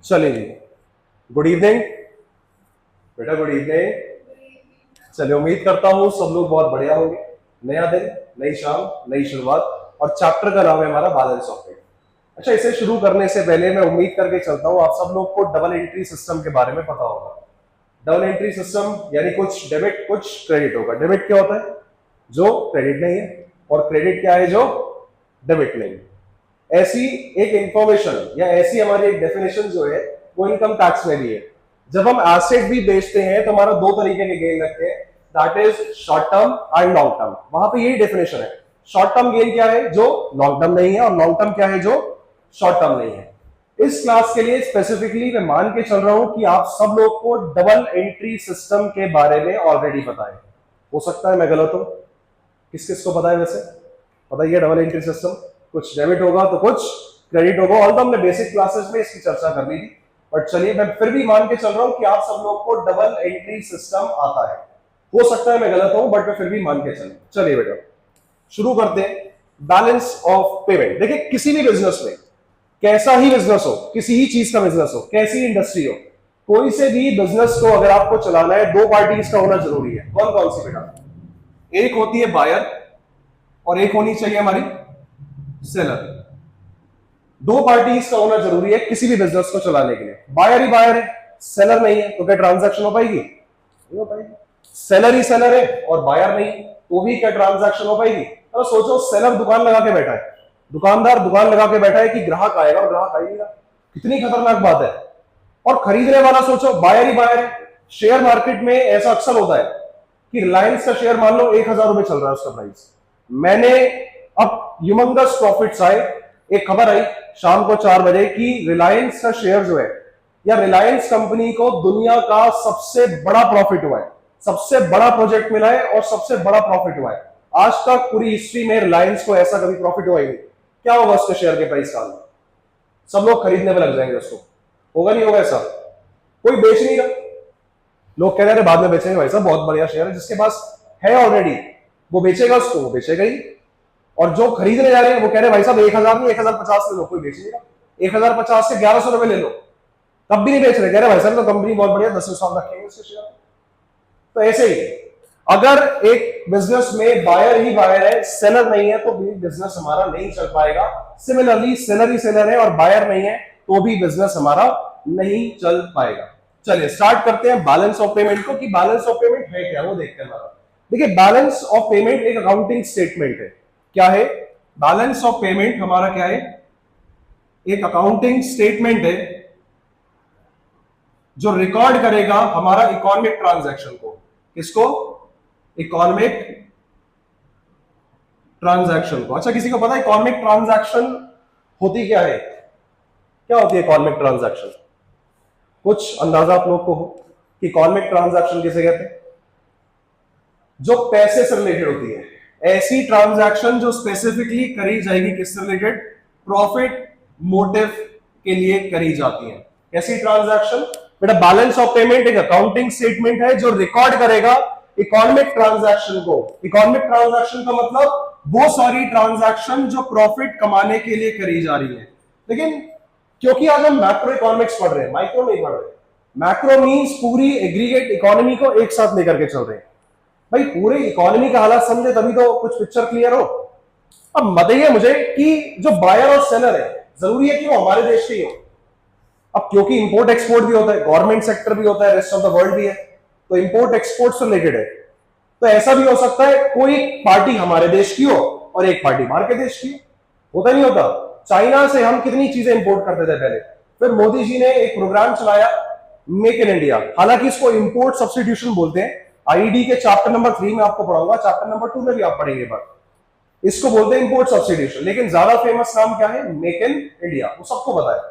चलिए जी। Good evening बेटा, good evening. चलिए, उम्मीद करता हूँ सब लोग बहुत बढ़िया होंगे। नया दिन, नई शाम, नई शुरुआत, और चैप्टर का नाम है हमारा बैलेंस ऑफ पेमेंट। अच्छा, इसे शुरू करने से पहले मैं उम्मीद करके चलता हूँ आप सब लोग को डबल एंट्री सिस्टम के बारे में पता होगा। डबल एंट्री सिस्टम यानी कुछ डेबिट कुछ क्रेडिट होगा। डेबिट क्या होता है? जो क्रेडिट नहीं है, और क्रेडिट क्या है? जो डेबिट नहीं है। ऐसी एक इंफॉर्मेशन या ऐसी हमारी एक डेफिनेशन जो है वो इनकम टैक्स में भी है। जब हम एसेट भी बेचते हैं तो हमारा दो तरीके के गेन लगते हैं, that is short term and long term. वहां पे यही डेफिनेशन है। शॉर्ट टर्म गेन क्या है? जो लॉन्ग टर्म नहीं है, और लॉन्ग टर्म क्या है? जो शॉर्ट टर्म नहीं है। इस क्लास के लिए स्पेसिफिकली मैं मान के चल रहा हूं कि आप सब लोग को डबल एंट्री सिस्टम के बारे में ऑलरेडी पता है। हो सकता है मैं गलत हूं। किस किस को पता है वैसे? बताइए। डबल एंट्री सिस्टम कुछ डेबिट होगा तो कुछ क्रेडिट होगा। ऑल हमने बेसिक क्लासेस में इसकी चर्चा कर ली थी, बट चलिए मैं फिर भी मान के चल रहा हूं कि आप सब लोग को डबल एंट्री सिस्टम आता है। हो सकता है मैं गलत हूं, बट मैं फिर भी मान के चलूं। चलिए बेटा, शुरू करते हैं। Balance of payment. देखिए, किसी भी बिजनेस में, कैसा ही बिजनेस हो, किसी ही चीज का बिजनेस हो, कैसी इंडस्ट्री हो, कोई से भी बिजनेस को अगर आपको चलाना है, दो पार्टीज का होना जरूरी है। कौन कौन सी बेटा? एक होती है बायर, और एक होनी चाहिए हमारी सेलर। दो पार्टीज का होना जरूरी है किसी भी बिजनेस को चलाने के लिए। बायर ही बायर है, सेलर नहीं है, तो क्या ट्रांजैक्शन हो पाएगी? नहीं हो पाएगी। सेलर ही सेलर है और बायर नहीं, तो भी क्या ट्रांजैक्शन हो पाएगी? तो सोचो, सेलर दुकान लगा के बैठा है, दुकानदार दुकान लगा के बैठा है कि ग्राहक आएगा और ग्राहक आएगा। कितनी खतरनाक बात है। और खरीदने वाला सोचो, बायर ही बायर है। शेयर मार्केट में ऐसा अक्सर होता है कि रिलायंस का शेयर मान लो 1,000 रुपए चल रहा है उसका प्राइस। मैंने अब ह्यूमंगस प्रॉफिट्स आए, एक खबर आई शाम को 4 बजे कि रिलायंस का शेयर जो है, या रिलायंस कंपनी को दुनिया का सबसे बड़ा प्रॉफिट हुआ है, सबसे बड़ा प्रोजेक्ट मिला है और सबसे बड़ा प्रॉफिट हुआ है। आज तक पूरी हिस्ट्री में रिलायंस को ऐसा कभी प्रॉफिट हुआ ही नहीं। क्या होगा उसके शेयर के प्राइस का? सब लोग खरीदने में लग जाएंगे उसको। होगा नहीं होगा ऐसा? कोई बेच नहीं रहा। लोग कह रहे हैं बाद में बेचेंगे। भाई साहब, बहुत बढ़िया शेयर है, जिसके पास है ऑलरेडी वो बेचेगा उसको, वो बेचेगा ही। और जो खरीदने जा रहे हैं वो कह रहे हैं भाई साहब 1,000 नहीं 1,050 ले लो। कोई बेच नहीं रहा। 1,050 से 1,100 रुपए ले लो, तब भी नहीं बेच रहे। कह रहे भाई साहब तो कंपनी बहुत बढ़िया, 10 साल रखेंगे उसके शेयर। तो ऐसे ही अगर एक बिजनेस में बायर ही बायर है, सेलर नहीं है, तो भी बिजनेस हमारा नहीं चल पाएगा। सिमिलरली सेलर ही सेलर है और बायर नहीं है, तो भी बिजनेस हमारा नहीं चल पाएगा। चलिए स्टार्ट करते हैं बैलेंस ऑफ पेमेंट को, कि बैलेंस ऑफ पेमेंट है क्या, वो देखते हैं। देखिए, बैलेंस ऑफ पेमेंट एक अकाउंटिंग स्टेटमेंट है। क्या है बैलेंस ऑफ पेमेंट? हमारा क्या है? एक अकाउंटिंग स्टेटमेंट है जो रिकॉर्ड करेगा हमारा इकोनॉमिक ट्रांजैक्शन को। किसको? इकोनॉमिक ट्रांजैक्शन को। अच्छा, किसी को पता है इकोनॉमिक ट्रांजैक्शन होती क्या है? क्या होती है इकोनॉमिक ट्रांजैक्शन? कुछ अंदाजा आप लोग को हो कि इकोनॉमिक ट्रांजैक्शन किसे कहते हैं? जो पैसे से रिलेटेड होती है, ऐसी ट्रांजैक्शन जो स्पेसिफिकली करी जाएगी किससे रिलेटेड? प्रॉफिट मोटिव के लिए करी जाती है। ऐसी ट्रांजैक्शन बेटा, बैलेंस ऑफ पेमेंट एक अकाउंटिंग स्टेटमेंट है जो रिकॉर्ड करेगा इकोनॉमिक ट्रांजैक्शन को। इकोनॉमिक ट्रांजैक्शन का मतलब वो सारी ट्रांजैक्शन जो प्रॉफिट कमाने के लिए करी जा रही है। लेकिन क्योंकि आज हम मैक्रो इकोनॉमिक्स पढ़ रहे हैं, माइक्रो नहीं पढ़ रहे। मैक्रो मींस पूरी एग्रीगेट इकोनॉमी को एक साथ लेकर के चल रहे हैं। भाई, पूरे इकोनॉमी का हालात समझे तभी तो कुछ पिक्चर क्लियर हो। अब बताइए मुझे कि जो बायर और सेलर है, जरूरी है कि वो हमारे देश के ही हो? अब क्योंकि इंपोर्ट एक्सपोर्ट भी होता है, गवर्नमेंट सेक्टर भी होता है, रेस्ट ऑफ द वर्ल्ड भी है, तो इंपोर्ट एक्सपोर्ट से रिलेटेड है। तो ऐसा भी हो सकता है कोई पार्टी हमारे देश की हो और एक पार्टी बाहर के देश की। होता नहीं होता? चाइना से हम कितनी चीजें इंपोर्ट करते थे पहले, फिर मोदी जी ने एक प्रोग्राम चलाया मेक इन इंडिया। हालांकि इसको इंपोर्ट सब्स्टिट्यूशन बोलते हैं। आईडी के चैप्टर नंबर 3 में आपको पढ़ाऊंगा, चैप्टर नंबर 2 में भी आप पढ़ेंगे बात। इसको बोलते हैं इंपोर्ट सब्स्टिट्यूशन, लेकिन ज्यादा फेमस नाम क्या है? मेक इन इंडिया, वो सबको पता है।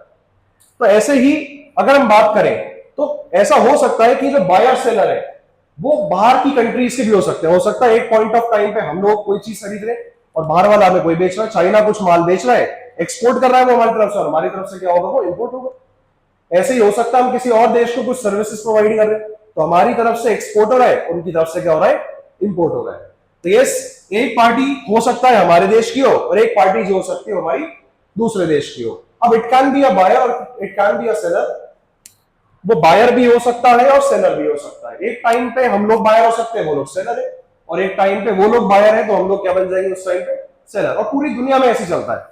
तो ऐसे ही अगर हम बात करें तो ऐसा हो सकता है कि जो बायर सेलर है वो बाहर की कंट्रीज के भी हो सकते हैं। हो सकता है एक पॉइंट ऑफ टाइम पे हम लोग कोई चीज खरीद रहे हैं और बाहर वाला हमें कोई बेच रहा है। चाइना कुछ माल बेच रहा है, एक्सपोर्ट कर रहा है वो हमारी तरफ से, और हमारी तरफ से क्या होगा? वो इंपोर्ट होगा। ऐसे ही हो सकता है हम किसी और देश को कुछ सर्विसेज प्रोवाइड कर रहे हैं, तो हमारी तरफ से एक्सपोर्ट हो रहा है, उनकी तरफ से क्या हो रहा है? इंपोर्ट हो रहा है। तो यस, एक पार्टी हो सकता है हमारे देश की हो और एक पार्टी जो हो सकती है हमारी दूसरे देश की हो। अब it can be a buyer और it can be a seller, वो बायर भी हो सकता है और सेलर भी हो सकता है। एक टाइम पे हम लोग बायर हो सकते हैं, वो लोग सेलर है, और एक टाइम पे वो लोग बायर है तो हम लोग क्या बन जाएंगे उस टाइम पे, सेलर। और पूरी दुनिया में ऐसे चलता है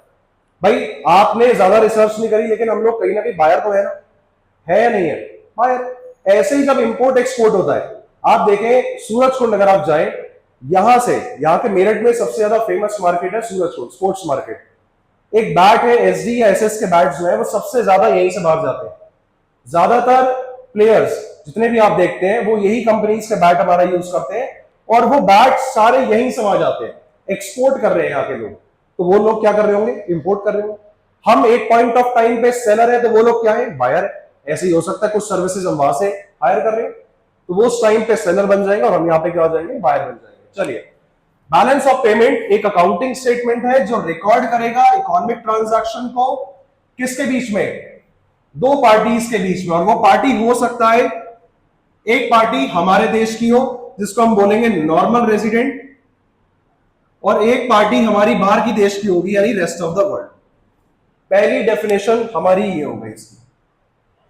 भाई। आपने ज्यादा रिसर्च नहीं करी लेकिन हम लोग कहीं ना कहीं बायर तो है ना, है या नहीं है बायर। ऐसे ही जब इंपोर्ट एक्सपोर्ट होता है, आप देखें सूरजकुंड अगर आप जाए यहां से, यहाँ के मेरठ में सबसे ज्यादा फेमस मार्केट है सूरजकुंड स्पोर्ट्स मार्केट। एक बैट है एसडी या एसएस के बैट जो है वो सबसे ज्यादा यहीं से बाहर जाते हैं। ज्यादातर प्लेयर्स जितने भी आप देखते हैं वो यही कंपनीज के बैट हमारा यूज करते हैं, और वो बैट सारे यहीं से वहां जाते हैं। एक्सपोर्ट कर रहे हैं यहाँ के लोग, तो वो लोग क्या कर रहे होंगे, इंपोर्ट कर रहे होंगे। हम एक पॉइंट ऑफ टाइम पे सेलर है तो वो लोग क्या है, बायर है। ऐसे ही हो सकता है कुछ सर्विसेज हम वहां से हायर कर रहे हैं तो वो उस टाइम पे सेलर बन जाएंगे और हम यहाँ पे क्या हो जाएंगे, बायर बन जाएंगे। चलिए, बैलेंस ऑफ पेमेंट एक अकाउंटिंग स्टेटमेंट है जो रिकॉर्ड करेगा इकोनॉमिक ट्रांजैक्शन को किसके बीच में, दो पार्टीज के बीच में। और वो पार्टी हो सकता है, एक पार्टी हमारे देश की हो जिसको हम बोलेंगे नॉर्मल रेजिडेंट, और एक पार्टी हमारी बाहर की देश की होगी यानी रेस्ट ऑफ द वर्ल्ड। पहली डेफिनेशन हमारी ये हो गई इसकी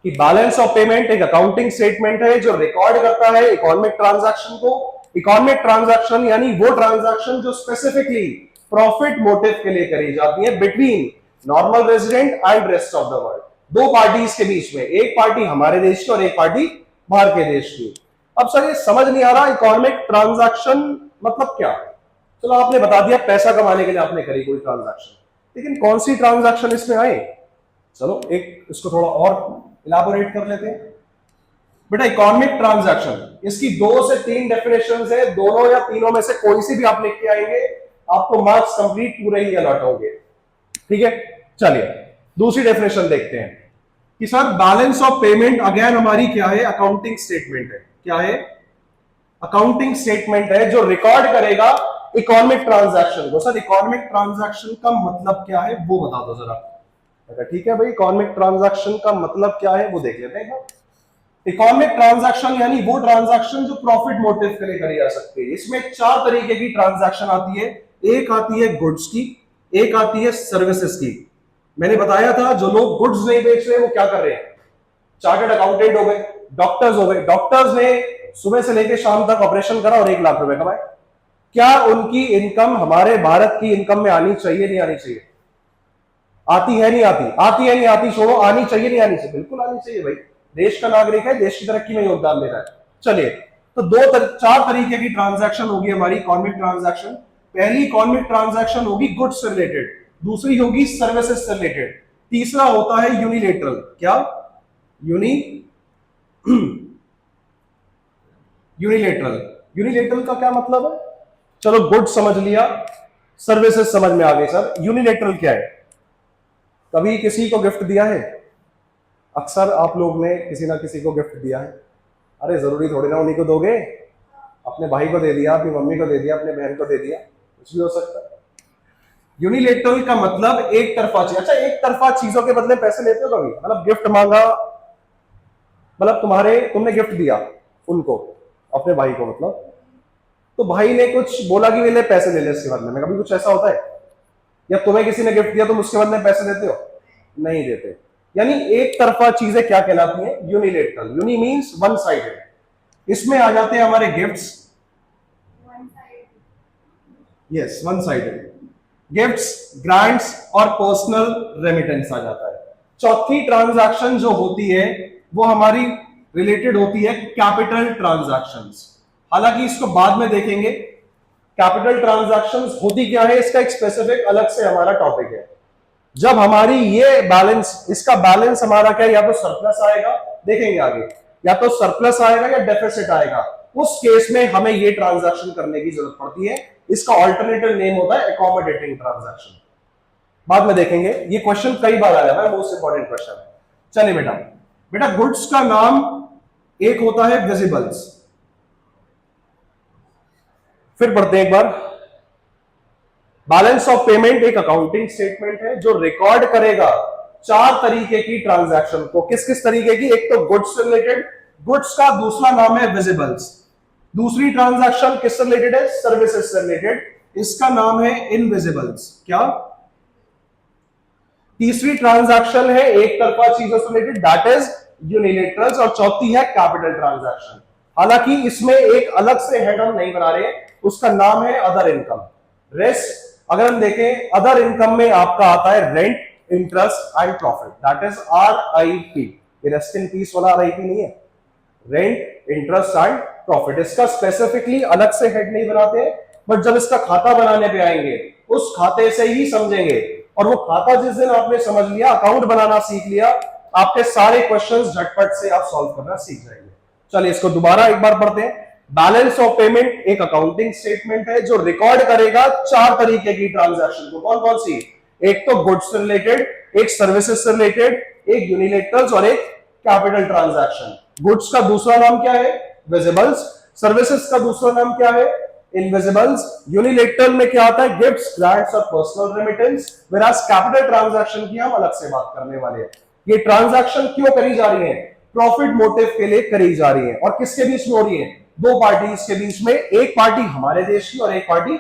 कि बैलेंस ऑफ पेमेंट एक अकाउंटिंग स्टेटमेंट है जो रिकॉर्ड करता है इकोनॉमिक ट्रांजैक्शन को। इकोनॉमिक ट्रांजैक्शन यानी वो ट्रांजैक्शन जो स्पेसिफिकली प्रॉफिट मोटिव के लिए करी जाती है between normal resident and rest of the world, दो पार्टीज के बीच में, एक पार्टी हमारे देश की और एक पार्टी बाहर के देश की। अब सर ये समझ नहीं आ रहा इकोनॉमिक ट्रांजैक्शन मतलब क्या। चलो आपने बता दिया पैसा कमाने के लिए आपने करी कोई ट्रांजैक्शन, लेकिन कौन सी ट्रांजैक्शन इसमें आए, चलो एक इसको थोड़ा और इलाबोरेट कर लेते हैं। बेटा इकोनॉमिक ट्रांजैक्शन इसकी 2 से 3 डेफिनेशंस है, दोनों या तीनों में से कोई सी भी आप लिख के आएंगे आपको मार्क्स कंप्लीट पूरे ही अलॉट होंगे। ठीक है, चलिए दूसरी डेफिनेशन देखते हैं कि sir balance of payment again हमारी क्या है, अकाउंटिंग स्टेटमेंट है। क्या है, अकाउंटिंग स्टेटमेंट है जो रिकॉर्ड करेगा इकोनॉमिक ट्रांजैक्शन को। सर इकोनॉमिक ट्रांजैक्शन का मतलब क्या है वो बता दो जरा। ठीक है भाई, इकोनॉमिक ट्रांजैक्शन का मतलब क्या है वो देख लेते हैं। इकोनॉमिक ट्रांजैक्शन यानी वो ट्रांजैक्शन जो प्रॉफिट मोटिव के लिए करी जा सकती है। इसमें 4 तरीके की ट्रांजैक्शन आती है। एक आती है गुड्स की, एक आती है सर्विसेज की। मैंने बताया था जो लोग गुड्स नहीं बेच रहे वो क्या कर रहे हैं, चार्टर्ड अकाउंटेंट हो गए, डॉक्टर्स हो गए। डॉक्टर्स ने सुबह से लेकर शाम तक ऑपरेशन करा और 1 लाख रुपए कमाए। क्या उनकी इनकम हमारे भारत की इनकम में आनी चाहिए नहीं आनी चाहिए, आती है नहीं आती, आती है नहीं आती छोड़ो, आनी चाहिए नहीं आनी चाहिए, बिल्कुल आनी चाहिए भाई। देश का नागरिक है, देश की तरक्की में योगदान दे रहा है। चलिए तो 4 तरीके की ट्रांजैक्शन होगी हमारी इकोनॉमिक ट्रांजैक्शन। पहली इकोनॉमिक ट्रांजैक्शन होगी गुड्स से रिलेटेड, दूसरी होगी सर्विसेज से रिलेटेड, तीसरा होता है यूनिलेटरल। क्या, यूनिलेटरल। यूनिलेटरल का क्या मतलब है, चलो गुड्स समझ लिया, सर्विसेज समझ में आ गई। सर यूनिलेटरल क्या है, कभी किसी को गिफ्ट दिया है, अक्सर आप लोग ने किसी ना किसी को गिफ्ट दिया है। अरे जरूरी थोड़ी ना उन्हीं को दोगे, अपने भाई को दे दिया, अपनी मम्मी को दे दिया, अपने बहन को दे दिया, कुछ भी हो सकता है। यूनिलेटरल का मतलब एक तरफा चीज। अच्छा, एक तरफा चीजों के बदले पैसे लेते हो कभी, मतलब गिफ्ट मांगा, मतलब तुमने गिफ्ट दिया उनको, अपने भाई को मतलब, तो भाई ने कुछ बोला कि वे ले पैसे ले ले इसके बदले में, कभी कुछ ऐसा होता है? या तुम्हें किसी ने गिफ्ट दिया तुम उसके बदले में पैसे देते हो? नहीं देते। यानी एक तरफा चीजें क्या कहलाती हैं, unilateral. Uni means one sided. इसमें आ जाते हैं हमारे gifts, yes one sided gifts, grants और पर्सनल रेमिटेंस आ जाता है। चौथी ट्रांजैक्शन जो होती है वो हमारी रिलेटेड होती है कैपिटल ट्रांजैक्शंस। हालांकि इसको बाद में देखेंगे कैपिटल ट्रांजैक्शंस होती क्या है, इसका एक स्पेसिफिक अलग से हमारा टॉपिक है। जब हमारी ये बैलेंस, इसका बैलेंस हमारा क्या है, या तो सरप्लस आएगा, देखेंगे आगे, या तो सरप्लस आएगा या डेफिसिट आएगा, उस केस में हमें ये ट्रांजैक्शन करने की जरूरत पड़ती है। इसका ऑल्टरनेटिव नेम होता है अकोमोडेटिंग ट्रांजैक्शन। बाद में देखेंगे, ये क्वेश्चन कई बार आया है, मोस्ट इंपॉर्टेंट क्वेश्चन है। चलिए बेटा, बेटा गुड्स का नाम एक होता है विजिबल्स। फिर पढ़ते हैं एक बार। बैलेंस ऑफ पेमेंट एक अकाउंटिंग स्टेटमेंट है जो रिकॉर्ड करेगा 4 तरीके की ट्रांजैक्शन को। किस किस तरीके की, एक तो गुड्स से रिलेटेड, गुड्स का दूसरा नाम है विजिबल्स। दूसरी ट्रांजैक्शन किससे रिलेटेड है, सर्विसेज से रिलेटेड, इसका नाम है इनविजिबल्स। क्या, तीसरी ट्रांजैक्शन है एक तरफा चीजों से रिलेटेड, दैट इज यूनिलेटरल्स, और चौथी है कैपिटल ट्रांजैक्शन। हालांकि इसमें एक अलग से हेड हम नहीं बना रहे, उसका नाम है अदर इनकम। रेस्ट अगर हम देखें, अदर इनकम में आपका आता है rent, interest and profit, that is RIP। ये रेस्ट इन पीस वाला RIP नहीं है, रेंट, इंटरेस्ट एंड प्रॉफिट। इसका स्पेसिफिकली अलग से हेड नहीं बनाते, बट जब इसका खाता बनाने पे आएंगे उस खाते से ही समझेंगे, और वो खाता जिस दिन आपने समझ लिया, अकाउंट बनाना सीख लिया, आपके सारे क्वेश्चंस झटपट से आप सॉल्व करना सीख जाएंगे। चलिए इसको दोबारा एक बार पढ़ते हैं। बैलेंस ऑफ पेमेंट एक अकाउंटिंग स्टेटमेंट है जो रिकॉर्ड करेगा चार तरीके की ट्रांजैक्शन को। कौन कौन सी? एक तो गुड्स से रिलेटेड, एक सर्विसेज से रिलेटेड, एक यूनिलेटरल्स और एक कैपिटल ट्रांजैक्शन। गुड्स का दूसरा नाम क्या है? विजिबल्स। सर्विसेज का दूसरा नाम क्या है? इनविजिबल्स। यूनिलेटरल में क्या आता है? गिफ्ट्स, ग्रांट्स और personal remittance. Whereas capital transaction की हम अलग से बात करने वाले हैं। ये ट्रांजैक्शन क्यों करी जा रही है? प्रॉफिट मोटिव के लिए करी जा रही है। और किसके बीच में हो रही है? दो पार्टीज के बीच में, एक पार्टी हमारे देश की और एक पार्टी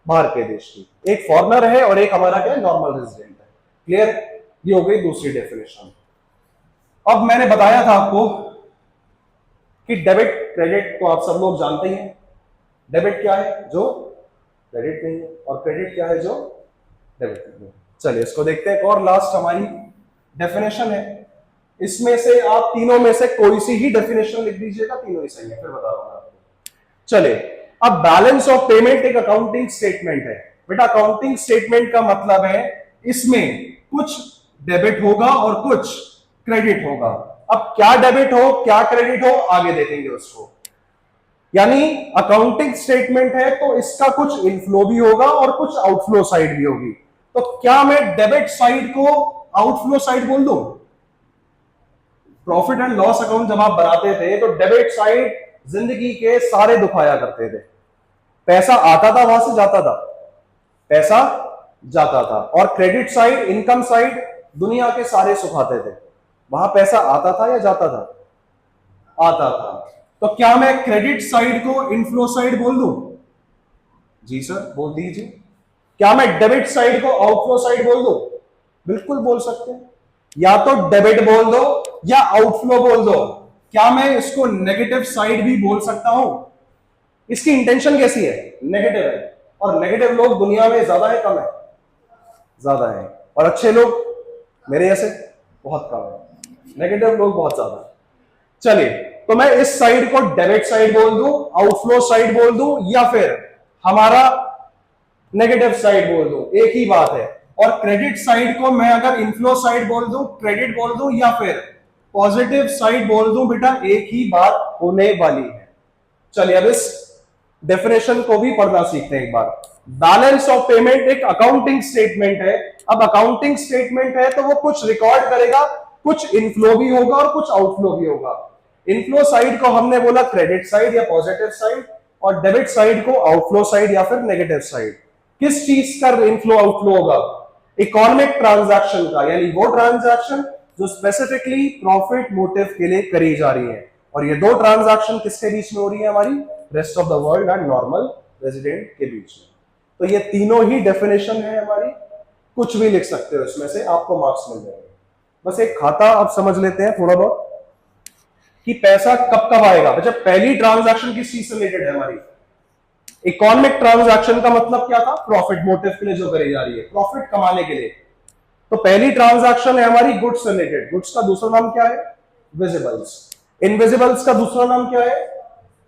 बाहर के देश की। एक फॉरेनर है और एक हमारा क्या है? नॉर्मल रेजिडेंट है। क्लियर? ये हो गई दूसरी डेफिनेशन। अब मैंने बताया था आपको कि डेबिट क्रेडिट तो आप सब लोग जानते ही हैं। डेबिट क्या है? जो क्रेडिट नहीं है, और क्रेडिट क्या है? जो डेबिट नहीं है। चलिए इसको देखते हैं। और लास्ट हमारी डेफिनेशन है, इसमें से आप तीनों में से कोई सी ही डेफिनेशन लिख दीजिएगा, तीनों ही सही है, फिर बता रहा हूं आपको। चलिए, अब बैलेंस ऑफ पेमेंट एक अकाउंटिंग स्टेटमेंट है। बेटा अकाउंटिंग स्टेटमेंट का मतलब है इसमें कुछ डेबिट होगा और कुछ क्रेडिट होगा। अब क्या डेबिट हो क्या क्रेडिट हो आगे देखेंगे उसको। यानी अकाउंटिंग स्टेटमेंट है तो इसका कुछ इनफ्लो भी होगा और कुछ आउटफ्लो साइड भी होगी। तो क्या मैं डेबिट साइड को आउटफ्लो साइड बोल दूं? प्रॉफिट एंड लॉस अकाउंट जब आप बनाते थे तो डेबिट साइड जिंदगी के सारे दुखाया करते थे। पैसा आता था, वहां से जाता था, पैसा जाता था। और क्रेडिट साइड, इनकम साइड, दुनिया के सारे सुखाते थे। वहां पैसा आता था या जाता था? आता था। तो क्या मैं क्रेडिट साइड को इनफ्लो साइड बोल दूं? जी सर, बोल दीजिए। क्या मैं डेबिट साइड को आउटफ्लो साइड बोल दूं? बिल्कुल बोल सकते हैं। या तो डेबिट बोल दो या आउटफ्लो बोल दो। क्या मैं इसको नेगेटिव साइड भी बोल सकता हूं? इसकी इंटेंशन कैसी है? नेगेटिव है। और नेगेटिव लोग दुनिया में ज्यादा है कम है? ज्यादा है। और अच्छे लोग मेरे जैसे बहुत कम है। नेगेटिव लोग बहुत ज्यादा है। चलिए, तो मैं इस साइड को डेबिट साइड बोल दूं, आउटफ्लो साइड बोल दूं, या फिर हमारा नेगेटिव साइड बोल दूं, एक ही बात है। और क्रेडिट साइड को मैं अगर इनफ्लो साइड बोल दूं, क्रेडिट बोल दूं, या फिर पॉजिटिव साइड बोल दूं, बेटा एक ही बात होने वाली है। चलिए अब इस डेफिनेशन को भी पढ़ना सीखते हैं एक बार। बैलेंस ऑफ पेमेंट एक अकाउंटिंग स्टेटमेंट है। अब अकाउंटिंग स्टेटमेंट है तो वो कुछ रिकॉर्ड करेगा, कुछ इनफ्लो भी होगा और कुछ आउटफ्लो भी होगा। इनफ्लो साइड को हमने बोला क्रेडिट साइड या पॉजिटिव साइड, और डेबिट साइड को आउटफ्लो साइड या फिर नेगेटिव साइड। किस चीज का इनफ्लो आउटफ्लो होगा? इकोनॉमिक ट्रांजैक्शन का, यानी वो ट्रांजैक्शन जो स्पेसिफिकली प्रॉफिट मोटिव के लिए करी जा रही है। और ये दो ट्रांजैक्शन किसके बीच में हो रही है? हमारी rest of the world and normal resident के बीच में। तो ये तीनों ही डेफिनेशन है हमारी। कुछ भी लिख सकते हो इसमें से, आपको मार्क्स मिल जाएंगे। बस एक खाता आप समझ लेते हैं थोड़ा बहुत कि पैसा कब कब आएगा। अच्छा, पहली ट्रांजैक्शन किस चीज से रिलेटेड है हमारी? इकोनॉमिक ट्रांजैक्शन का मतलब क्या था? प्रॉफिट मोटिव के लिए जो करी जा रही है, प्रॉफिट कमाने के लिए। तो पहली ट्रांजैक्शन है हमारी गुड्स से रिलेटेड। गुड्स का दूसरा नाम क्या है? विजिबल्स। इनविजिबल्स का दूसरा नाम क्या है?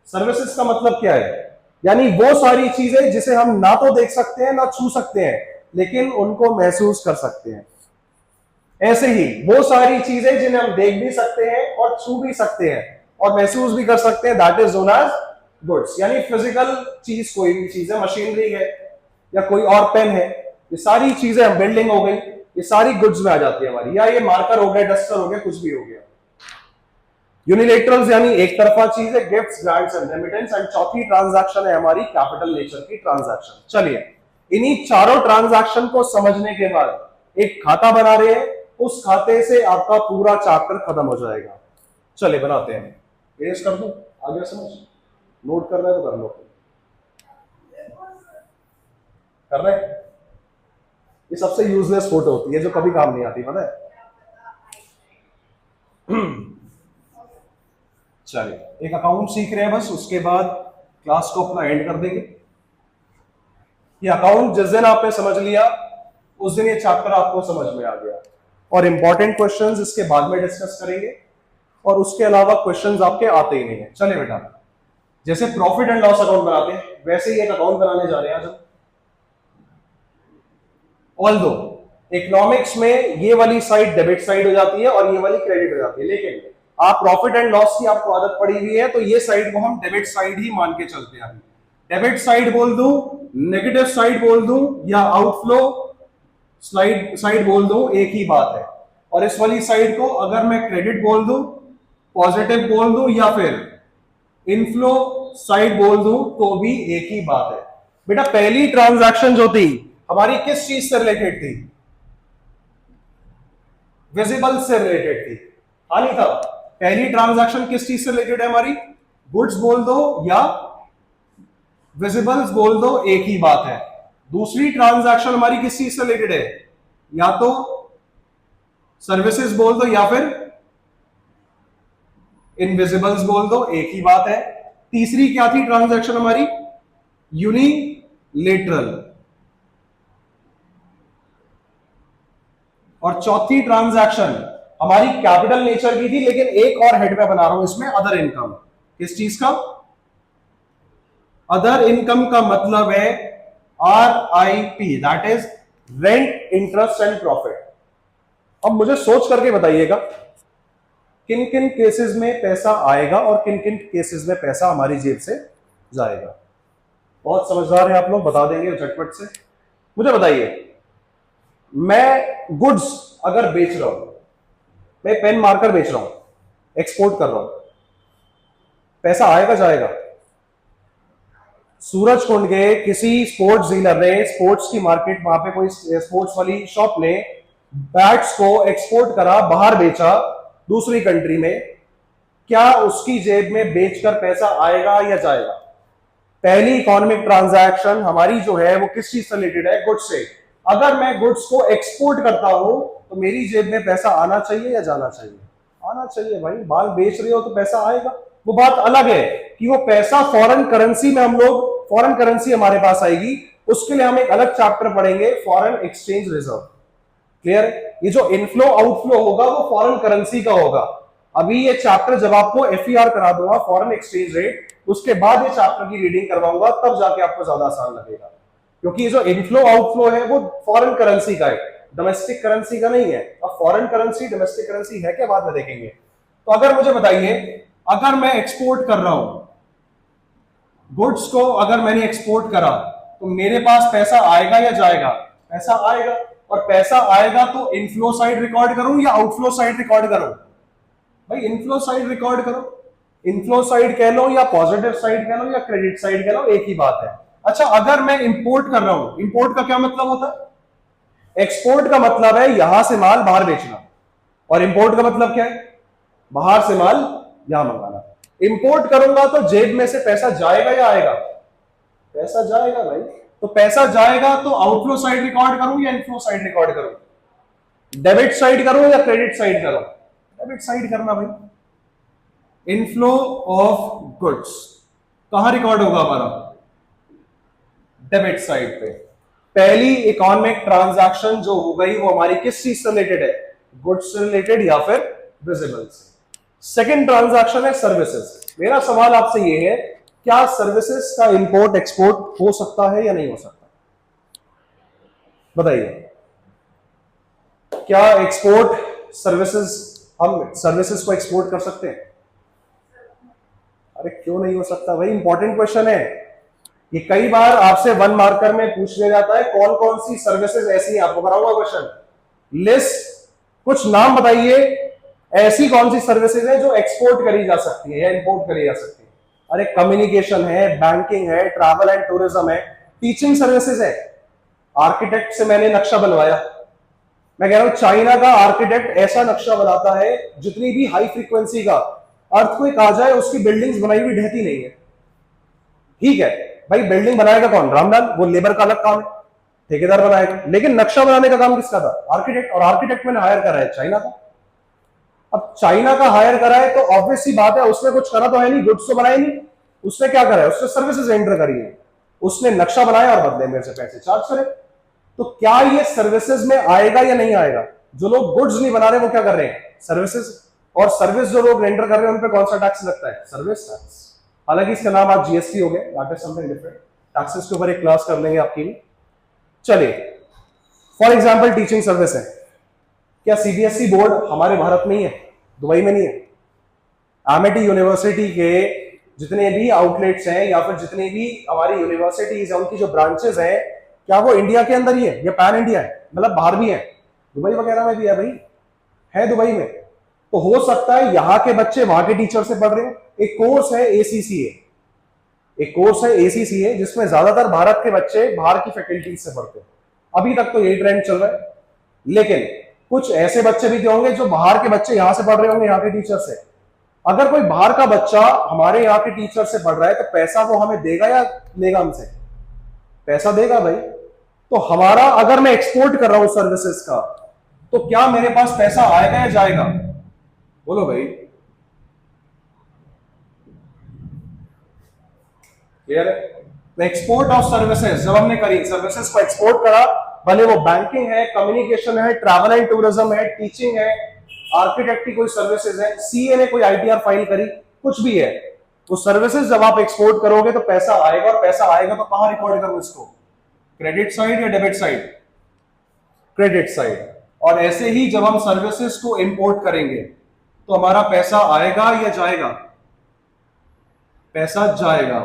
सर्विसेज का मतलब क्या है? यानी वो सारी चीजें जिसे हम ना तो देख सकते हैं ना छू सकते हैं, लेकिन उनको महसूस कर सकते हैं। ऐसे ही वो सारी चीजें जिन्हें हम देख भी सकते हैं और छू भी सकते हैं और महसूस भी कर सकते हैं, that is known as goods. यानी फिजिकल चीज कोई भी चीज है, मशीनरी है या कोई और पेन है, ये सारी चीजें, बिल्डिंग हो गई, ये सारी गुड्स में आ जाती है हमारी। या ये मार्कर हो गया, डस्टर हो गया, कुछ भी हो गया। यूनिलेटरल्स यानी एक तरफा चीज है, gifts, grants and remittance. And चौथी ट्रांजैक्शन है हमारी कैपिटल नेचर की ट्रांजैक्शन। चलिए, इन्हीं चारों ट्रांजैक्शन को समझने के बाद एक खाता बना रहे हैं, उस खाते से आपका पूरा चैप्टर खत्म हो जाएगा। चलिए बनाते हैं। पेश कर दूं, आ गया समझ? नोट कर रहे हो तो कर लो। कर रहे? ये सबसे यूजलेस फोटो होती है जो कभी काम नहीं आती, पता है। चलिए एक अकाउंट सीख रहे हैं बस, उसके बाद क्लास को अपना एंड कर देंगे। ये अकाउंट जिस दिन आपने समझ लिया उस दिन ये चैप्टर आपको समझ में आ गया, और इंपॉर्टेंट क्वेश्चंस इसके बाद में डिस्कस करेंगे, और उसके अलावा क्वेश्चंस आपके आते ही नहीं है। चलिए बेटा, जैसे प्रॉफिट एंड लॉस अकाउंट बनाते हैं वैसे ही एक अकाउंट बनाने जा रहे हैं आज हम। ऑल्दो इकोनॉमिक्स में ये वाली साइड डेबिट साइड हो जाती है और ये वाली क्रेडिट हो जाती है, लेकिन आप प्रॉफिट एंड लॉस की आपको आदत पड़ी हुई है, तो ये साइड को हम डेबिट साइड ही मान के चलते हैं। डेबिट साइड बोल दूं, नेगेटिव साइड बोल दूं, या आउटफ्लो साइड बोल दूं, एक ही बात है। और इस वाली साइड को अगर मैं क्रेडिट बोल दूं, पॉजिटिव बोल दूं, या फिर इनफ्लो साइड बोल दूं, तो भी एक ही बात है। बेटा पहली ट्रांजैक्शन जो थी हमारी किस चीज से रिलेटेड थी? विजिबल से रिलेटेड थी, हाँ नहीं था? पहली ट्रांजैक्शन किस चीज से रिलेटेड है हमारी? गुड्स बोल दो या विजिबल्स बोल दो, एक ही बात है। दूसरी ट्रांजैक्शन हमारी किस चीज से रिलेटेड है? या तो सर्विसेज बोल दो या फिर इनविजिबल्स बोल दो, एक ही बात है। तीसरी क्या थी ट्रांजैक्शन हमारी? यूनिलेटरल। और चौथी ट्रांजैक्शन हमारी कैपिटल नेचर की थी, लेकिन एक और हेड में बना रहा हूं इसमें, अदर इनकम। किस चीज का? अदर इनकम का मतलब है RIP, that is rent, interest and profit. अब मुझे सोच करके बताइएगा किन किन केसेस में पैसा आएगा और किन किन केसेस में पैसा हमारी जेब से जाएगा। बहुत समझदार है आप लोग, बता देंगे झटपट से। मुझे बताइए, मैं गुड्स अगर बेच रहा हूं, मैं पेन मार्कर बेच रहा हूं, एक्सपोर्ट कर रहा हूं, पैसा आएगा जाएगा? सूरज कुंड के किसी स्पोर्ट्स डीलर ने, स्पोर्ट्स की मार्केट, वहां पे कोई स्पोर्ट्स वाली शॉप ने बैट्स को एक्सपोर्ट करा, बाहर बेचा दूसरी कंट्री में, क्या उसकी जेब में बेचकर पैसा आएगा या जाएगा? पहली इकोनॉमिक ट्रांजैक्शन हमारी जो है वो किस चीज से रिलेटेड है? गुड्स से। अगर मैं गुड्स को एक्सपोर्ट करता हूं तो मेरी जेब में पैसा आना चाहिए या जाना चाहिए? आना चाहिए भाई, माल बेच रहे हो तो पैसा आएगा। वो बात अलग है कि वो पैसा फॉरेन करेंसी में, हम लोग फॉरेन करेंसी हमारे पास आएगी, उसके लिए हम एक अलग चैप्टर पढ़ेंगे, फॉरेन एक्सचेंज रिजर्व। क्लियर? ये जो इनफ्लो आउटफ्लो होगा वो फॉरेन करेंसी का होगा। अभी ये चैप्टर जब आपको FER करा दूंगा, फॉरेन एक्सचेंज रेट, उसके बाद ये चैप्टर की रीडिंग करवाऊंगा, तब जाके आपको ज्यादा आसान लगेगा, क्योंकि ये जो इनफ्लो आउटफ्लो है वो फॉरेन करेंसी का है, डोमेस्टिक करेंसी का नहीं है। अब फॉरेन करेंसी डोमेस्टिक करेंसी है क्या, बाद में देखेंगे। तो अगर मुझे बताइए, अगर मैं एक्सपोर्ट कर रहा हूं गुड्स को, अगर मैंने एक्सपोर्ट करा तो मेरे पास पैसा आएगा या जाएगा? पैसा आएगा। और पैसा आएगा तो इनफ्लो साइड रिकॉर्ड करूं या आउटफ्लो साइड रिकॉर्ड करूं? भाई इनफ्लो साइड रिकॉर्ड करो। इनफ्लो साइड कह लो या पॉजिटिव साइड कह लो या क्रेडिट साइड कह लो, एक ही बात है। अच्छा, अगर मैं इंपोर्ट कर रहा हूं, इंपोर्ट का क्या मतलब होता है? एक्सपोर्ट का मतलब है यहां से माल बाहर बेचना, और इंपोर्ट का मतलब क्या है? बाहर से माल यहां मंगाना। इंपोर्ट करूंगा तो जेब में से पैसा जाएगा या आएगा? पैसा जाएगा भाई। तो पैसा जाएगा तो आउटफ्लो साइड रिकॉर्ड करूं या इनफ्लो साइड रिकॉर्ड करूं? डेबिट साइड करूं या क्रेडिट साइड करूं? डेबिट साइड करना भाई। इनफ्लो ऑफ गुड्स कहां रिकॉर्ड होगा हमारा? डेबिट साइड पे। पहली इकोनॉमिक ट्रांजैक्शन जो हो गई वो हमारी किस चीज से रिलेटेड है? गुड्स से रिलेटेड या फिर विजिबल से। सेकेंड ट्रांजैक्शन है सर्विसेज। मेरा सवाल आपसे ये है, क्या सर्विसेज का इंपोर्ट एक्सपोर्ट हो सकता है या नहीं हो सकता? बताइए, क्या एक्सपोर्ट सर्विसेज, हम सर्विसेज को एक्सपोर्ट कर सकते हैं? अरे क्यों नहीं हो सकता भाई, इंपॉर्टेंट क्वेश्चन है ये। कई बार आपसे 1 मार्कर में पूछ लिया जाता है कौन कौन सी सर्विसेज ऐसी हैं। आपको कराऊंगा क्वेश्चन, लिस्ट, कुछ नाम बताइए, ऐसी कौन सी सर्विसेज है जो एक्सपोर्ट करी जा सकती है या इंपोर्ट करी जा सकती है? अरे कम्युनिकेशन है, बैंकिंग है, ट्रैवल एंड टूरिज्म है, टीचिंग सर्विसेज है। आर्किटेक्ट से मैंने नक्शा बनवाया, मैं कह रहा हूं चाइना का आर्किटेक्ट ऐसा नक्शा बनाता है जितनी भी हाई फ्रीक्वेंसी का अर्थक्वेक आ जाए उसकी बिल्डिंग्स बनाई हुई ढहती नहीं है। ठीक है भाई, बिल्डिंग बनाएगा कौन? रामलाल, वो लेबर का अलग काम है, ठेकेदार बनाएगा, लेकिन नक्शा बनाने का काम किसका था? आर्किटेक्ट। और आर्किटेक्ट मैंने हायर करा है चाइना का। अब चाइना का हायर करा है तो ऑब्वियस सी बात है उसने कुछ करा तो है नहीं, गुड्स तो बनाए नहीं। उसने क्या करा है? उसने सर्विसेज एंटर करी है, उसने नक्शा बनाया और बदले मेरे से पैसे चार्ज करे। तो क्या ये सर्विसेज में आएगा या नहीं आएगा? जो लोग गुड्स नहीं बना रहे वो क्या कर रहे हैं? सर्विसेज। और सर्विस जो लोग रेंडर कर रहे हैं उन पे कौन सा टैक्स लगता है? Service tax. हालांकि इसका नाम आज जीएसटी हो गया, that is something different. Taxes के ऊपर एक क्लास कर लेंगे आपकी भी। चलिए, फॉर एग्जांपल टीचिंग सर्विस है। क्या सीबीएसई बोर्ड हमारे भारत में ही है? दुबई में नहीं है। एमिटी यूनिवर्सिटी के जितने भी आउटलेट्स हैं या फिर जितनी भी हमारी यूनिवर्सिटीज है उनकी जो ब्रांचेस हैं, क्या वो इंडिया के अंदर ही है या पैन इंडिया है? मतलब बाहर भी है, दुबई वगैरह में भी है भाई, है दुबई में। तो हो सकता है यहां के बच्चे वहां के टीचर से पढ़ रहे हो। एक कोर्स है एसीसीए, एक कोर्स है एसीसीए जिसमें ज्यादातर भारत के बच्चे बाहर की फैकल्टीज से पढ़ते हैं। अभी तक तो यही ट्रेंड चल रहा है, लेकिन कुछ ऐसे बच्चे भी होंगे जो बाहर के बच्चे यहां से पढ़ रहे होंगे, यहाँ के टीचर से। अगर कोई बाहर का बच्चा हमारे यहाँ के टीचर से पढ़ रहा है तो पैसा वो हमें देगा या लेगा हमसे? पैसा देगा भाई। तो हमारा, अगर मैं एक्सपोर्ट कर रहा हूं सर्विसेज का, तो क्या मेरे पास पैसा आएगा या जाएगा? बोलो भाई, क्लियर है? एक्सपोर्ट ऑफ सर्विसेज जब हमने करी, सर्विसेज को एक्सपोर्ट करा, भले वो बैंकिंग है, कम्युनिकेशन है, ट्रैवल एंड टूरिज्म है, टीचिंग है, आर्किटेक्ट की कोई सर्विसेज है, सीए ने कोई आईटीआर फाइल करी, कुछ भी है, वो सर्विसेज जब आप एक्सपोर्ट करोगे तो पैसा आएगा। और पैसा आएगा तो कहां रिकॉर्ड करो इसको? क्रेडिट साइड या डेबिट साइड? Credit side. और ऐसे ही जब हम सर्विसेज को इंपोर्ट करेंगे तो हमारा पैसा आएगा या जाएगा? पैसा जाएगा।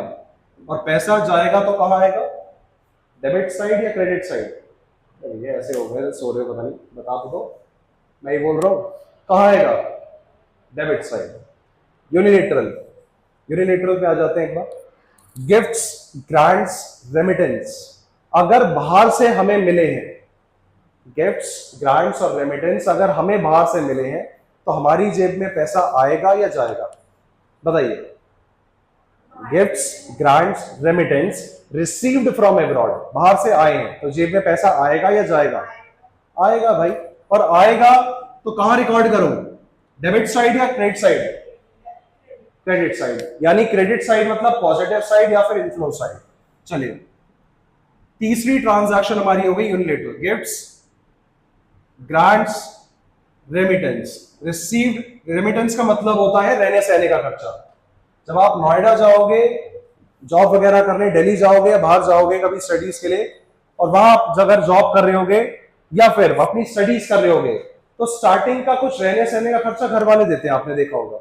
और पैसा जाएगा तो कहां आएगा? डेबिट साइड या क्रेडिट साइड? ये ऐसे हो गए, सो रहे हो पता नहीं, बता तो दो, मैं ही बोल रहा हूं। कहां आएगा? Debit side. यूनिलेटरल, यूनिलेटरल पे आ जाते हैं एक बार। गिफ्ट्स, ग्रांट्स, रेमिटेंस अगर बाहर से हमें मिले हैं, गिफ्ट्स, ग्रांट्स और रेमिटेंस अगर हमें बाहर से मिले हैं तो हमारी जेब में पैसा आएगा या जाएगा? बताइए। Gifts, grants, remittance received from abroad, बाहर से आए हैं तो जेब में पैसा आएगा या जाएगा? आएगा भाई। और आएगा तो कहां रिकॉर्ड करूं? डेबिट साइड या क्रेडिट साइड? Credit side. यानी क्रेडिट साइड मतलब पॉजिटिव साइड या फिर इनफ्लो साइड। चलिए, तीसरी ट्रांजैक्शन हमारी हो गई unilateral. Gifts, grants, remittance. Received, remittance का मतलब होता है रहने सहने का खर्चा। जब आप नोएडा जाओगे जॉब वगैरह करने, दिल्ली जाओगे या बाहर जाओगे कभी स्टडीज के लिए, और वहां आप अगर जॉब कर रहे होगे या फिर अपनी स्टडीज कर रहे होगे, तो स्टार्टिंग का कुछ रहने सहने का खर्चा घर वाले देते हैं, आपने देखा होगा।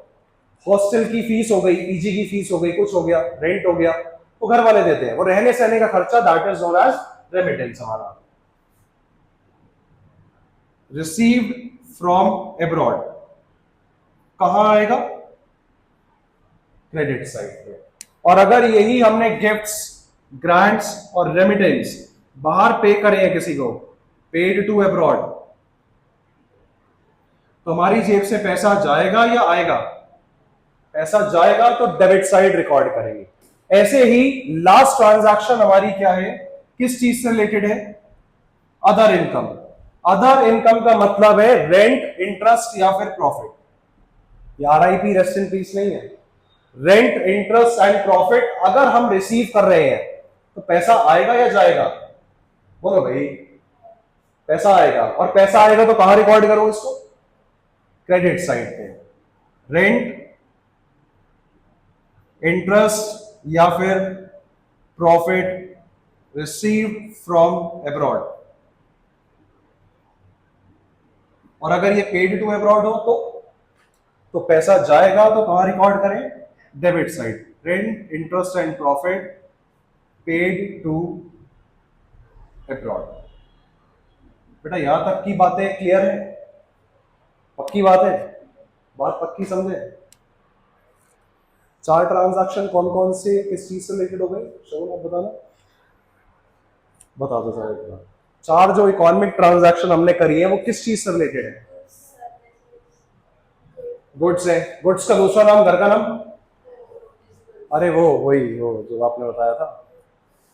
हॉस्टल की फीस हो गई, पीजी की फीस हो गई, कुछ हो गया, रेंट हो गया, तो घर वाले देते हैं। वो रहने सहने का खर्चा, that is known as remittance हमारा। रिसीव्ड फ्रॉम अब्रॉड कहां आएगा? क्रेडिट साइड पे। और अगर यही हमने गिफ्ट्स, ग्रांट्स और रेमिटेंस बाहर पे करे हैं किसी को, पेड टू अब्रॉड, तो हमारी जेब से पैसा जाएगा या आएगा? पैसा जाएगा तो डेबिट साइड रिकॉर्ड करेंगे। ऐसे ही लास्ट ट्रांजैक्शन हमारी क्या है, किस चीज से रिलेटेड है? Other income. अदर इनकम का मतलब है रेंट, इंटरेस्ट या फिर प्रॉफिट। ये आरआईपी रेस्ट इन पीस नहीं है। रेंट, इंटरेस्ट एंड प्रॉफिट अगर हम रिसीव कर रहे हैं तो पैसा आएगा या जाएगा? बोलो भाई, पैसा आएगा। और पैसा आएगा तो कहां रिकॉर्ड करो इसको? क्रेडिट साइड पे। रेंट, इंटरेस्ट या फिर प्रॉफिट रिसीव्ड फ्रॉम अब्रॉड। और अगर ये पेड टू अब्रॉड हो तो पैसा जाएगा तो कहां रिकॉर्ड करें? Debit side. Rent, interest and profit paid to abroad. बेटा यहां तक की बातें क्लियर है? पक्की बात है? बात पक्की समझे? चार ट्रांजैक्शन कौन कौन से किस चीज से रिलेटेड हो गए? शोन आप बताना, बता दो सर। चार जो इकोनॉमिक ट्रांजैक्शन हमने करी है वो किस चीज से रिलेटेड है? गुड्स है। गुड्स का दूसरा नाम, घर का नाम? वही वो जो आपने बताया था,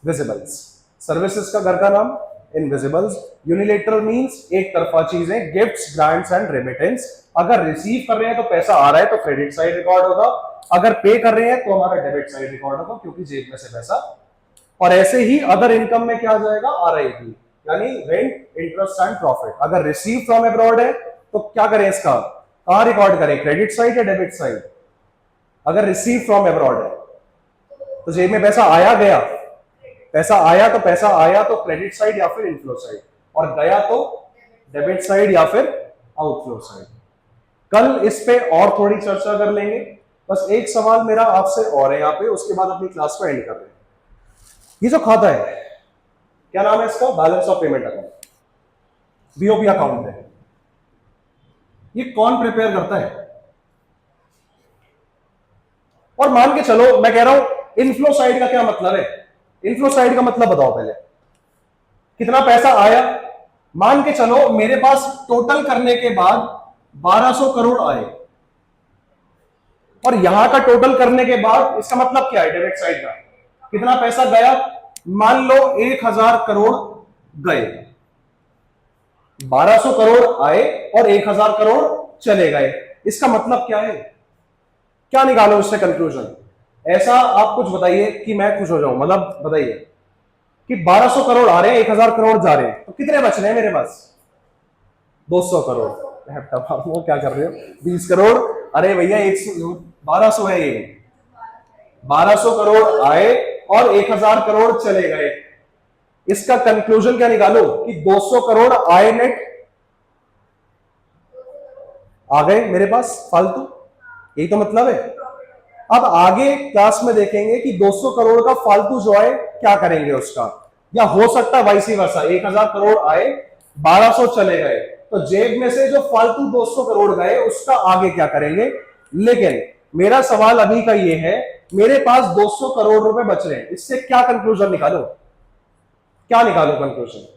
विजिबल्स। सर्विसेज का घर का नाम? इनविजिबल्स। यूनिलेटरल मींस एक तरफा चीजें, गिफ्ट्स, ग्रांट्स एंड रेमिटेंस। अगर रिसीव कर रहे हैं तो पैसा आ रहा है तो क्रेडिट साइड रिकॉर्ड होगा, अगर पे कर रहे हैं तो हमारा डेबिट साइड रिकॉर्ड होगा, क्योंकि जेब में से पैसा। और ऐसे ही अदर इनकम में क्या आ जाएगा, आरआईपी, यानी रेंट, इंटरेस्ट एंड प्रॉफिट। अगर रिसीव फ्रॉम अब्रॉड है तो क्या करें, इसका कहां रिकॉर्ड करें, क्रेडिट साइड या डेबिट साइड? अगर रिसीव फ्रॉम अब्रॉड है तो जेब में पैसा आया गया, पैसा आया तो क्रेडिट साइड या फिर इनफ्लो साइड, और गया तो डेबिट साइड या फिर आउटफ्लो साइड। कल इस पे और थोड़ी चर्चा कर लेंगे। बस एक सवाल मेरा आपसे और है यहाँ पे, उसके बाद अपनी क्लास को एंड कर रहे हैं। ये जो खाता है क्या नाम है इसका, balance of payment account, BOP account है। ये कौन प्रिपेयर करता है? और मान के चलो, मैं कह रहा हूं इनफ्लो साइड का क्या मतलब है, इनफ्लो साइड का मतलब बताओ पहले, कितना पैसा आया? मान के चलो मेरे पास टोटल करने के बाद 1200 करोड़ आए, और यहां का टोटल करने के बाद इसका मतलब क्या है, डेबिट साइड का कितना पैसा गया? मान लो 1000 करोड़ गए, 1200 करोड़ आए और 1000 करोड़ चले गए। इसका मतलब क्या है, क्या निकालो इससे कंक्लूजन? ऐसा आप कुछ बताइए कि मैं खुश हो जाऊं, मतलब बताइए कि 1200 करोड़ आ रहे हैं, 1000 करोड़ जा रहे हैं, तो कितने बच रहे हैं मेरे पास? 200 करोड़। वो क्या कर रहे हो, 20 करोड़? अरे भैया 1200 है ये, 1200 करोड़ आए और 1000 करोड़ चले गए। इसका कंक्लूजन क्या निकालो कि 200 करोड़ आए नेट, आ गए मेरे पास फालतू, यही तो मतलब है। अब आगे क्लास में देखेंगे कि 200 करोड़ का फालतू जो है क्या करेंगे उसका, या हो सकता है वाइस वर्सा, 1000 करोड़ आए 1200 चले गए, तो जेब में से जो फालतू 200 करोड़ गए उसका आगे क्या करेंगे। लेकिन मेरा सवाल अभी का ये है, मेरे पास 200 करोड़ रुपए बच रहे हैं, इससे क्या कंक्लूजन निकालो, क्या निकालो कंक्लूजन?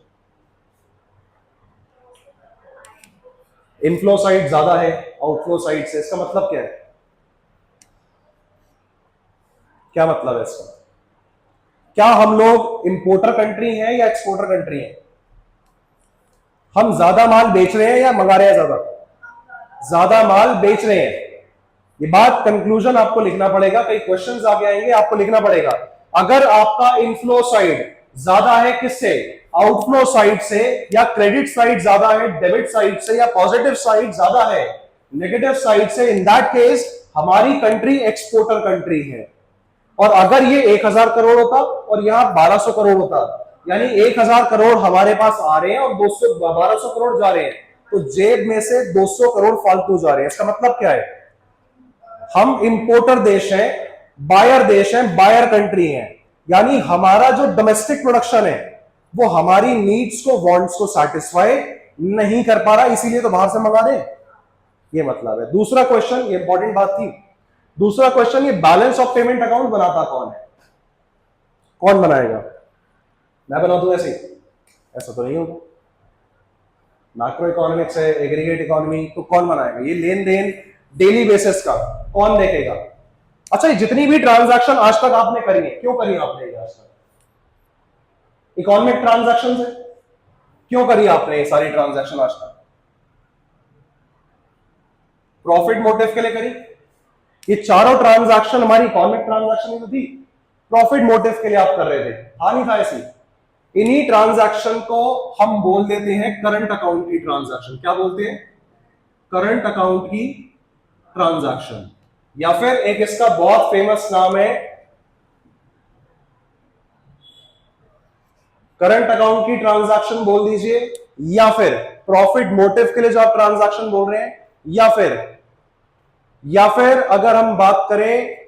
इनफ्लो साइड ज्यादा है आउटफ्लो साइड से, इसका मतलब क्या है, क्या मतलब है इसका? क्या हम लोग इंपोर्टर कंट्री हैं या एक्सपोर्टर कंट्री हैं? हम ज्यादा माल बेच रहे हैं या मंगा रहे हैं ज्यादा? ज्यादा माल बेच रहे हैं। ये बात कंक्लूजन आपको लिखना पड़ेगा, कई क्वेश्चंस आगे आएंगे, आपको लिखना पड़ेगा। अगर आपका इनफ्लो साइड ज्यादा है किससे, आउटफ्लो साइड से, या क्रेडिट साइड ज्यादा है डेबिट साइड से, या पॉजिटिव साइड ज्यादा है नेगेटिव साइड से, इन दैट केस हमारी कंट्री एक्सपोर्टर कंट्री है। और अगर ये 1000 करोड़ होता और यहां 1200 करोड़ होता, यानी 1000 करोड़ हमारे पास आ रहे हैं और 1200 करोड़ जा रहे हैं, तो जेब में से 200 करोड़ फालतू जा रहे हैं। इसका मतलब क्या है, हम इंपोर्टर देश हैं, बायर देश हैं, बायर कंट्री हैं, यानी हमारा जो डोमेस्टिक प्रोडक्शन है वो हमारी नीड्स को, वांट्स को सेटिस्फाई नहीं कर पा रहा, इसीलिए तो बाहर से मंगा रहे हैं, ये मतलब है। दूसरा क्वेश्चन, ये इंपॉर्टेंट बात थी, दूसरा क्वेश्चन, ये बैलेंस ऑफ पेमेंट अकाउंट बनाता कौन है, कौन बनाएगा? मैं बना दूं ऐसे? ऐसा तो नहीं होगा। मैक्रो इकोनॉमिक्स है, एग्रीगेट इकोनॉमी, तो कौन बनाएगा? ये लेन देन डेली बेसिस का कौन देखेगा? अच्छा, ये जितनी भी ट्रांजैक्शन आज तक आपने करी है, क्यों करी आपने ये आज तक? इकोनॉमिक ट्रांजैक्शन है, क्यों करी आपने ये सारी ट्रांजैक्शन आज तक? प्रॉफिट मोटिव के लिए करी। ये चारों ट्रांजैक्शन हमारी इकोनॉमिक ट्रांजैक्शन ही तो थी, प्रॉफिट मोटिव के लिए आप कर रहे थे, था नहीं था ऐसी? इन्हीं ट्रांजैक्शन को हम बोल देते हैं करंट अकाउंट की ट्रांजैक्शन। क्या बोलते हैं? करंट अकाउंट की ट्रांजैक्शन। या फिर एक इसका बहुत फेमस नाम है करंट अकाउंट की ट्रांजैक्शन बोल दीजिए, या फिर प्रॉफिट मोटिव के लिए जो आप ट्रांजैक्शन बोल रहे हैं, या फिर अगर हम बात करें,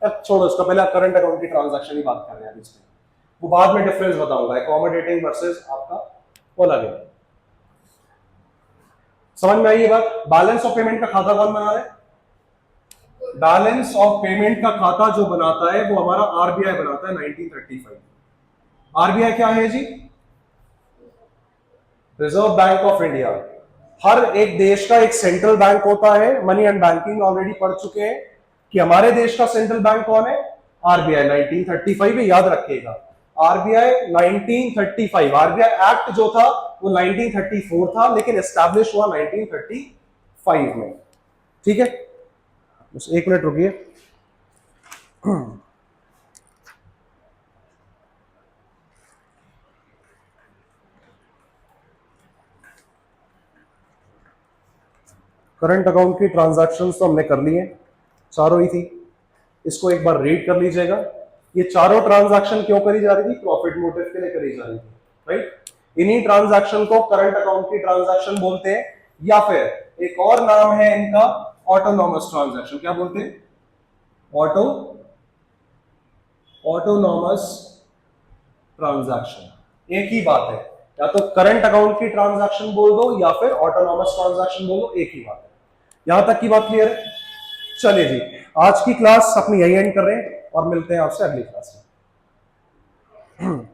छोड़ो इसका, पहले करंट अकाउंट की ट्रांजैक्शन ही बात कर रहे हैं इसमें, वो बाद में डिफरेंस बताऊंगा, अकोमोडेटिंग वर्सेस आपका वो लगे। समझ में आई ये बात? बैलेंस ऑफ पेमेंट का खाता कौन बना रहा है? बैलेंस ऑफ पेमेंट का खाता जो बनाता है वो हमारा आरबीआई बनाता है 1935। आरबीआई क्या है जी? Reserve bank of India. हर एक देश का एक सेंट्रल बैंक होता है, मनी एंड बैंकिंग ऑलरेडी पढ़ चुके हैं कि हमारे देश का सेंट्रल बैंक कौन है? आरबीआई। 1935 में याद रखिएगा। आरबीआई 1935, आरबीआई एक्ट जो था वो 1934 था, लेकिन एस्टैब्लिश हुआ 1935 में। ठीक है, बस एक मिनट रुकिए। करंट अकाउंट की ट्रांजैक्शंस तो हमने कर ली है, चारों ही थी। इसको एक बार रीड कर लीजिएगा। ये चारों ट्रांजैक्शन क्यों करी जा रही थी? प्रॉफिट मोटिव के लिए करी जा रही थी, राइट। इन्हीं ट्रांजैक्शन को करंट अकाउंट की ट्रांजैक्शन बोलते हैं, या फिर एक और नाम है इनका ऑटोनॉमस ट्रांजैक्शन। क्या बोलते हैं? Autonomous transaction. एक ही बात है, या तो करंट अकाउंट की ट्रांजैक्शन बोल दो या फिर ऑटोनॉमस ट्रांजैक्शन बोल दो, एक ही बात है। यहां तक की बात क्लियर है? चलिए जी, आज की क्लास अपनी यही एंड कर रहे हैं और मिलते हैं आपसे अगली क्लास में।